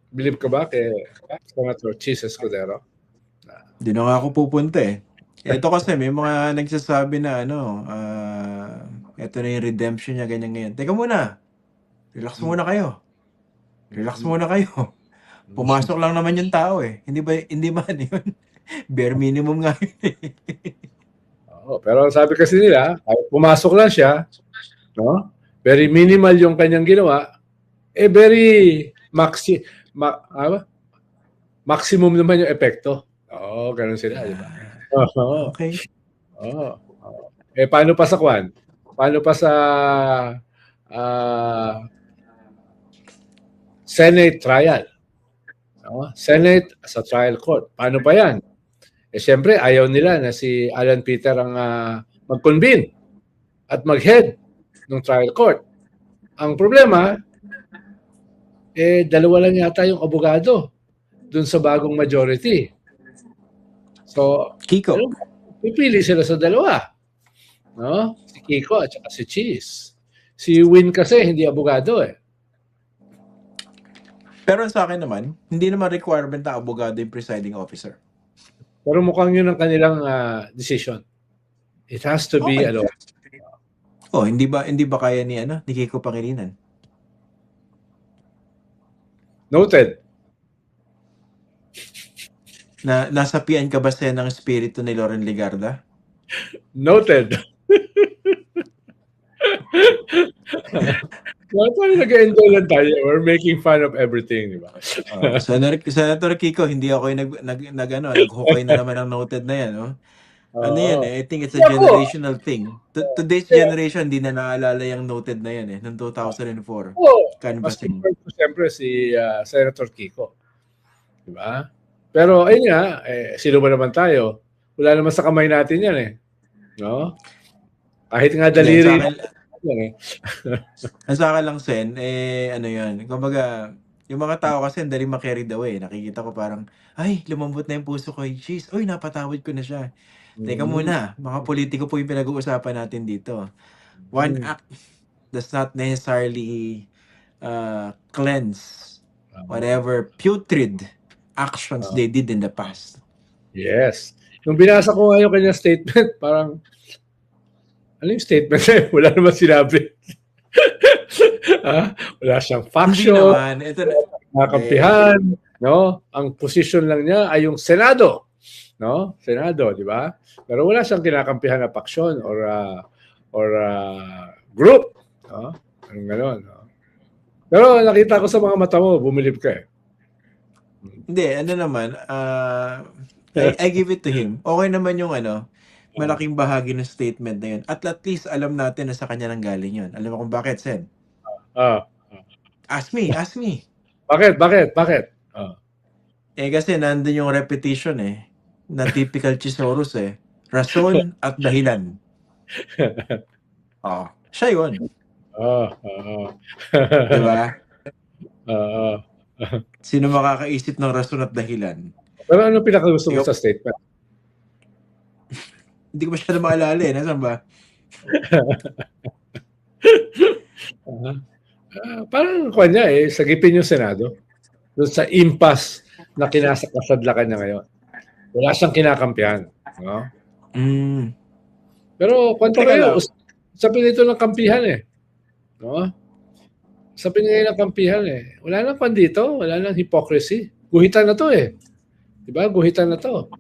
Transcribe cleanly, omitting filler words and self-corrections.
Believe ka ba kay Senator Chis Escudero? Di na nga ako pupunta eh. Ito kasi may mga nagsasabi na ito na yung redemption niya, ganyan ngayon. Teka muna, relax muna kayo. Relax muna kayo. Pumasok lang naman yung tao eh. Hindi ba yun? Bare minimum nga yun eh. Pero sabi kasi nila, pumasok lang siya, no? Very minimal yung kanyang ginawa, very maximum naman yung epekto. Ganun sila, di ba? Okay. Paano pa sa kwan? Paano pa sa Senate trial? Senate sa trial court. Paano pa yan? Siyempre, ayaw nila na si Alan Peter ang mag-convene at mag-head ng trial court. Ang problema, dalawa lang yata yung abogado dun sa bagong majority. So, Kiko. pipili sila sa dalawa. No? Si Kiko at saka si Cheese. Si Win kasi hindi abogado eh. Pero sa akin naman, hindi naman requirement na abogado yung presiding officer. Pero mukhang yun ang kanilang decision. It has to be hindi ba kaya ni Kiko Pangilinan? Noted. Nasapian ka ba siya ng espiritu ni Loren Legarda? Noted. Nag-enjoy lang tayo. We're making fun of everything, di ba? Senator Kiko, hindi ako naghukay na naman ng noted na yan, no? Yan eh, I think it's a generational thing. Today's generation, hindi na naalala yung noted na yan eh, noong 2004. Canvassing. Siyempre si Senator Kiko. Di ba? Pero ayun nga, sino ba naman tayo? Wala naman sa kamay natin yan eh. No? Kahit nga daliri. Ang sa akin lang, Sen, yun. Kumbaga, yung mga tao kasi dali ma-carried away. Nakikita ko parang, ay, lumambot na yung puso ko. Jeez, uy, napatawad ko na siya. Teka muna, mga politiko po yung pinag-uusapan natin dito. One act does not necessarily cleanse whatever putrid actions they did in the past. Yes. Nung binasa ko nga yung kanyang statement, parang, ano yung statement? Wala naman sinabi. Wala siyang faction, nakakampihan, no? Ang position lang niya ay yung Senado. No? Senado, di ba? Pero wala siyang kinakampihan na faction or group. No? Anong gano'n. No? Pero nakita ko sa mga mata mo, bumilib ka eh. Hindi, I give it to him. Okay naman yung malaking bahagi ng statement na yun. At least alam natin na sa kanya nang galing yun. Alam mo kung bakit, Sen? Ask me. Bakit? Kasi nandun yung repetition na typical Chisaurus rason at dahilan. Siya yun. Diba? Sino makakaisip ng rason at dahilan? Pero ano pinakagusto mo sa statement? Hindi ko masyado maalala Nasaan ba? Parang kanya sagipin yung Senado. Doon sa impasse na kinasakasadlakan niya ngayon. Wala siyang kinakampihan. No? Pero kwento kayo, usapin ito ng kampihan No? Usapin ngayon ng kampihan Wala nang pan dito, wala nang hypocrisy. Guhitan na to Diba? Guhitan na to.